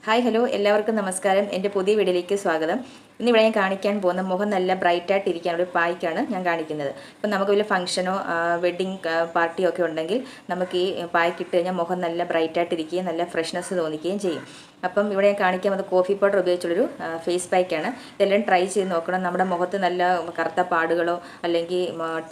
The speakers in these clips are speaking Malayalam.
ഹായ് ഹലോ എല്ലാവർക്കും നമസ്കാരം. എൻ്റെ പുതിയ വീഡിയോയിലേക്ക് സ്വാഗതം. ഇന്നിവിടെ ഞാൻ കാണിക്കാൻ പോകുന്ന മുഖം നല്ല ബ്രൈറ്റായിട്ട് ഇരിക്കാനുള്ള ഒരു പായ്ക്കാണ് ഞാൻ കാണിക്കുന്നത്. ഇപ്പം നമുക്ക് വലിയ ഫംഗ്ഷനോ വെഡ്ഡിങ് പാർട്ടിയോ ഒക്കെ ഉണ്ടെങ്കിൽ നമുക്ക് ഈ പായ്ക്ക് ഇട്ട് കഴിഞ്ഞാൽ മുഖം നല്ല ബ്രൈറ്റായിട്ട് ഇരിക്കുകയും നല്ല ഫ്രഷ്നെസ് തോന്നിക്കുകയും ചെയ്യും. അപ്പം ഇവിടെ ഞാൻ കാണിക്കാൻ വന്നത് കോഫി പൗഡർ ഉപയോഗിച്ചുള്ളൊരു ഫേസ് പായ്ക്കാണ്. ഇതെല്ലാം ട്രൈ ചെയ്ത് നോക്കണം. നമ്മുടെ മുഖത്ത് നല്ല കറുത്ത പാടുകളോ അല്ലെങ്കിൽ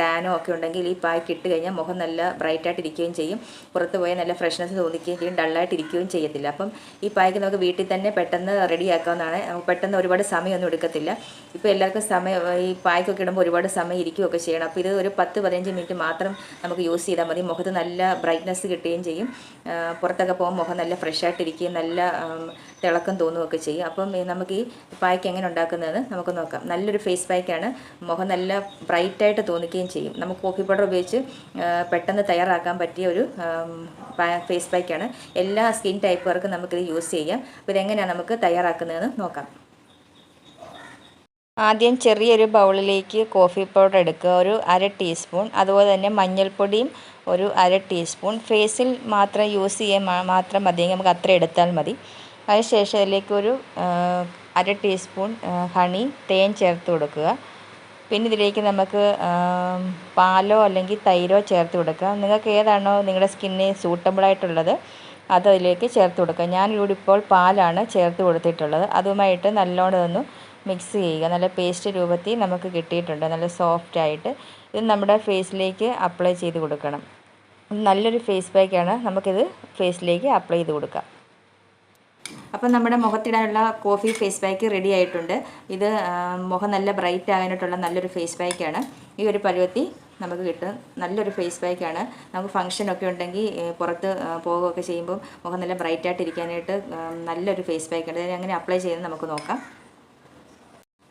ടാനോ ഒക്കെ ഉണ്ടെങ്കിൽ ഈ പായ്ക്ക് ഇട്ട് കഴിഞ്ഞാൽ മുഖം നല്ല ബ്രൈറ്റായിട്ട് ഇരിക്കുകയും ചെയ്യും. പുറത്ത് പോയാൽ നല്ല ഫ്രഷ്നെസ് തോന്നിക്കുകയും ചെയ്യും, ഡള്ളായിട്ട് ഇരിക്കുകയും ചെയ്യത്തില്ല. അപ്പം ഈ പായ്ക്ക് നമുക്ക് വീട്ടിൽ തന്നെ പെട്ടെന്ന് റെഡിയാക്കാവുന്നതാണ്. പെട്ടെന്ന് ഒരുപാട് സമയമൊന്നും എടുക്കത്തില്ല. ഇപ്പോൾ എല്ലാവർക്കും സമയം ഈ പായ്ക്കൊക്കെ ഇടുമ്പോൾ ഒരുപാട് സമയം ഇരിക്കുകയൊക്കെ ചെയ്യണം. അപ്പോൾ ഇത് ഒരു 10-15 മിനിറ്റ് മാത്രം നമുക്ക് യൂസ് ചെയ്താൽ മതി. മുഖത്ത് നല്ല ബ്രൈറ്റ്നസ് കിട്ടുകയും ചെയ്യും. പുറത്തൊക്കെ പോകുമ്പോൾ മുഖം നല്ല ഫ്രഷായിട്ടിരിക്കുകയും നല്ല തിളക്കം തോന്നുകയൊക്കെ ചെയ്യും. അപ്പം നമുക്ക് ഈ പായ്ക്ക് എങ്ങനെ ഉണ്ടാക്കുന്നതെന്ന് നമുക്ക് നോക്കാം. നല്ലൊരു ഫേസ് പായ്ക്കാണ്. മുഖം നല്ല ബ്രൈറ്റായിട്ട് തോന്നിക്കുകയും ചെയ്യും. നമുക്ക് കോഫി പൗഡർ ഉപയോഗിച്ച് പെട്ടെന്ന് തയ്യാറാക്കാൻ പറ്റിയ ഒരു ഫേസ് പായ്ക്കാണ്. എല്ലാ സ്കിൻ ടൈപ്പുകാർക്കും നമുക്കിത് യൂസ് ചെയ്യാം. അപ്പോൾ ഇതെങ്ങനെയാണ് നമുക്ക് തയ്യാറാക്കുന്നതെന്ന് നോക്കാം. ആദ്യം ചെറിയൊരു ബൗളിലേക്ക് കോഫി പൗഡർ എടുക്കുക, ഒരു 1/2 ടീസ്പൂൺ. അതുപോലെ തന്നെ മഞ്ഞൾപ്പൊടിയും ഒരു 1/2 ടീസ്പൂൺ. ഫേസിൽ മാത്രം യൂസ് ചെയ്യാൻ മാത്രം മതിയെങ്കിൽ നമുക്ക് അത്ര എടുത്താൽ മതി. അതിനുശേഷം അതിലേക്ക് ഒരു 1/2 ടീസ്പൂൺ ഹണി, തേൻ ചേർത്ത് കൊടുക്കുക. പിന്നെ ഇതിലേക്ക് നമുക്ക് പാലോ അല്ലെങ്കിൽ തൈരോ ചേർത്ത് കൊടുക്കുക. നിങ്ങൾക്ക് ഏതാണോ നിങ്ങളുടെ സ്കിന്നിന് സൂട്ടബിളായിട്ടുള്ളത് അത് അതിലേക്ക് ചേർത്ത് കൊടുക്കുക. ഞാനിവിടെ ഇപ്പോൾ പാലാണ് ചേർത്ത് കൊടുത്തിട്ടുള്ളത്. അതുമായിട്ട് നല്ലോണം ഒന്ന് മിക്സ് ചെയ്യുക. നല്ല പേസ്റ്റ് രൂപത്തിൽ നമുക്ക് കിട്ടിയിട്ടുണ്ട്, നല്ല സോഫ്റ്റായിട്ട്. ഇത് നമ്മുടെ ഫേസിലേക്ക് അപ്ലൈ ചെയ്ത് കൊടുക്കണം. നല്ലൊരു ഫേസ് പാക്കാണ്. നമുക്കിത് ഫേസിലേക്ക് അപ്ലൈ ചെയ്ത് കൊടുക്കാം. അപ്പം നമ്മുടെ മുഖത്തിടാനുള്ള കോഫി ഫേസ് പാക്ക് റെഡി ആയിട്ടുണ്ട്. ഇത് മുഖം നല്ല ബ്രൈറ്റ് ആകാനായിട്ടുള്ള നല്ലൊരു ഫേസ് പാക്കാണ്. ഈ ഒരു പരുവത്തി നമുക്ക് കിട്ടും. നല്ലൊരു ഫേസ് പാക്കാണ്. നമുക്ക് ഫംഗ്ഷനൊക്കെ ഉണ്ടെങ്കിൽ പുറത്ത് പോകുകയൊക്കെ ചെയ്യുമ്പോൾ മുഖം നല്ല ബ്രൈറ്റായിട്ട് ഇരിക്കാനായിട്ട് നല്ലൊരു ഫേസ് പാക്കാണ്. ഇത് എങ്ങനെ അപ്ലൈ ചെയ്യുന്നത് നമുക്ക് നോക്കാം.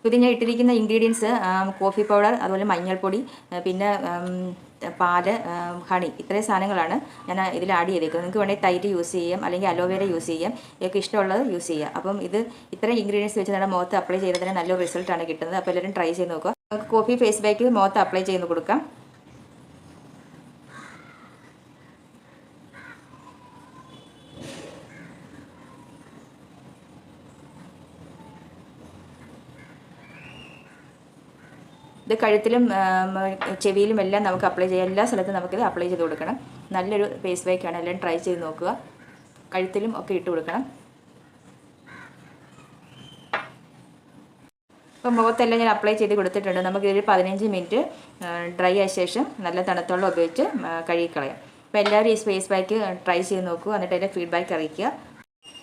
ഇത് ഞാൻ ഇട്ടിരിക്കുന്ന ഇൻഗ്രീഡിയൻസ് കോഫി പൗഡർ, അതുപോലെ മഞ്ഞൾപ്പൊടി, പിന്നെ പാല്, ഹണി, ഇത്രയും സാധനങ്ങളാണ് ഞാൻ ഇതിൽ ആഡ് ചെയ്തേക്കുന്നത്. നിങ്ങൾക്ക് വേണമെങ്കിൽ തൈര് യൂസ് ചെയ്യാം, അല്ലെങ്കിൽ അലോവേര യൂസ് ചെയ്യാം. ഇതൊക്കെ ഇഷ്ടമുള്ളത് യൂസ് ചെയ്യാം. അപ്പം ഇത് ഇത്രയും ഇൻഗ്രീഡിയൻസ് വെച്ച് നമ്മുടെ മുഖത്ത് അപ്ലൈ ചെയ്തതിന് നല്ലൊരു റിസൾട്ടാണ് കിട്ടുന്നത്. അപ്പോൾ എല്ലാവരും ട്രൈ ചെയ്ത് നോക്കുക. നമുക്ക് കോഫി ഫേസ് പാക്ക് മുഖത്ത് അപ്ലൈ ചെയ്ത് കൊടുക്കാം. ഇത് കഴുത്തിലും ചെവിയിലും എല്ലാം നമുക്ക് അപ്ലൈ ചെയ്യാം. എല്ലാ സ്ഥലത്തും നമുക്കിത് അപ്ലൈ ചെയ്ത് കൊടുക്കണം. നല്ലൊരു ഫേസ് പാക്കാണ്. എല്ലാം ട്രൈ ചെയ്ത് നോക്കുക. കഴുത്തിലും ഒക്കെ ഇട്ട് കൊടുക്കണം. അപ്പോൾ മുഖത്തെല്ലാം ഞാൻ അപ്ലൈ ചെയ്ത് കൊടുത്തിട്ടുണ്ട്. നമുക്കിതൊരു 15 മിനിറ്റ് ഡ്രൈ ആയ ശേഷം നല്ല തണുത്തുള്ള ഉപയോഗിച്ച് കഴുകിക്കളയാം. അപ്പോൾ എല്ലാവരും ഈ ഫേസ് പാക്ക് ട്രൈ ചെയ്ത് നോക്കുക. എന്നിട്ട് അതിൻ്റെ ഫീഡ്ബാക്ക് അറിയിക്കുക.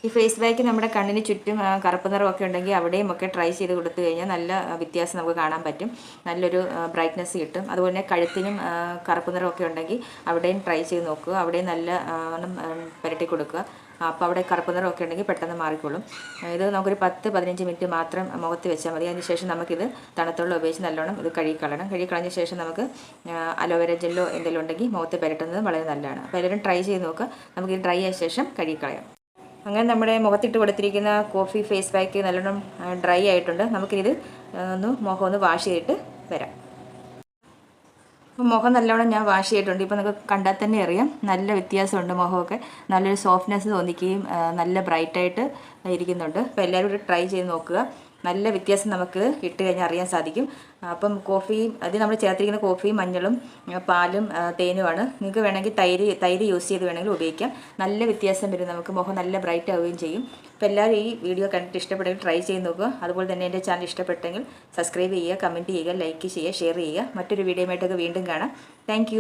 ഈ ഫേസ് പാക്ക് നമ്മുടെ കണ്ണിന് ചുറ്റും കറുപ്പ് നിറമൊക്കെ ഉണ്ടെങ്കിൽ അവിടെയും ഒക്കെ ട്രൈ ചെയ്ത് കൊടുത്തു കഴിഞ്ഞാൽ നല്ല വ്യത്യാസം നമുക്ക് കാണാൻ പറ്റും. നല്ലൊരു ബ്രൈറ്റ്നസ് കിട്ടും. അതുപോലെ തന്നെ കഴുത്തിനും കറുപ്പ് നിറമൊക്കെ ഉണ്ടെങ്കിൽ അവിടെയും ട്രൈ ചെയ്ത് നോക്കുക. അവിടെയും നല്ല പുരട്ടി കൊടുക്കുക. അപ്പോൾ അവിടെ കറുപ്പ് നിറമൊക്കെ ഉണ്ടെങ്കിൽ പെട്ടെന്ന് മാറിക്കോളും. ഇത് നമുക്കൊരു 10-15 മിനിറ്റ് മാത്രം മുഖത്ത് വെച്ചാൽ മതി. അതിന് ശേഷം നമുക്കിത് തണുത്തുള്ള ഉപയോഗിച്ച് നല്ലോണം ഇത് കഴുകിക്കളയണം. കഴുകിക്കളഞ്ഞ ശേഷം നമുക്ക് അലോവേര ജെല്ലോ എന്തെങ്കിലും ഉണ്ടെങ്കിൽ മുഖത്ത് പുരട്ടുന്നത് വളരെ നല്ലതാണ്. അപ്പോൾ എല്ലാവരും ട്രൈ ചെയ്ത് നോക്കുക. നമുക്കിത് ഡ്രൈ ആയ ശേഷം കഴുകിക്കളയാം. അങ്ങനെ നമ്മുടെ മുഖത്തിട്ട് കൊടുത്തിരിക്കുന്ന കോഫി ഫേസ് പാക്ക് നല്ലോണം ഡ്രൈ ആയിട്ടുണ്ട്. നമുക്കിത് മുഖം ഒന്ന് വാഷ് ചെയ്തിട്ട് വരാം. അപ്പോൾ മുഖം നല്ലോണം ഞാൻ വാഷ് ചെയ്തിട്ടുണ്ട്. ഇപ്പോൾ നമുക്ക് കണ്ടാൽ തന്നെ അറിയാം നല്ല വ്യത്യാസമുണ്ട്. മുഖമൊക്കെ നല്ലൊരു സോഫ്റ്റ്നെസ് തോന്നിക്കുകയും നല്ല ബ്രൈറ്റായിട്ട് ഇരിക്കുന്നുണ്ട്. അപ്പോൾ എല്ലാവരും ഒരു ട്രൈ ചെയ്ത് നോക്കുക. നല്ല വ്യത്യാസം നമുക്ക് ഇട്ട് കഴിഞ്ഞാൽ അറിയാൻ സാധിക്കും. അപ്പം അത് നമ്മൾ ചേർത്തിരിക്കുന്ന കോഫിയും മഞ്ഞളും പാലും തേനുമാണ്. നിങ്ങൾക്ക് വേണമെങ്കിൽ തൈര് യൂസ് ചെയ്ത് വേണമെങ്കിൽ ഉപയോഗിക്കാം. നല്ല വ്യത്യാസം വരും. നമുക്ക് മുഖം നല്ല ബ്രൈറ്റ് ആവുകയും ചെയ്യും. അപ്പോൾ എല്ലാവരും ഈ വീഡിയോ കണ്ടിട്ട് ഇഷ്ടപ്പെട്ടെങ്കിൽ ട്രൈ ചെയ്ത് നോക്കുക. അതുപോലെ തന്നെ എൻ്റെ ചാനൽ ഇഷ്ടപ്പെട്ടെങ്കിൽ സബ്സ്ക്രൈബ് ചെയ്യുക, കമൻറ്റ് ചെയ്യുക, ലൈക്ക് ചെയ്യുക, ഷെയർ ചെയ്യുക. മറ്റൊരു വീഡിയോയുമായിട്ടൊക്കെ വീണ്ടും കാണാം. താങ്ക്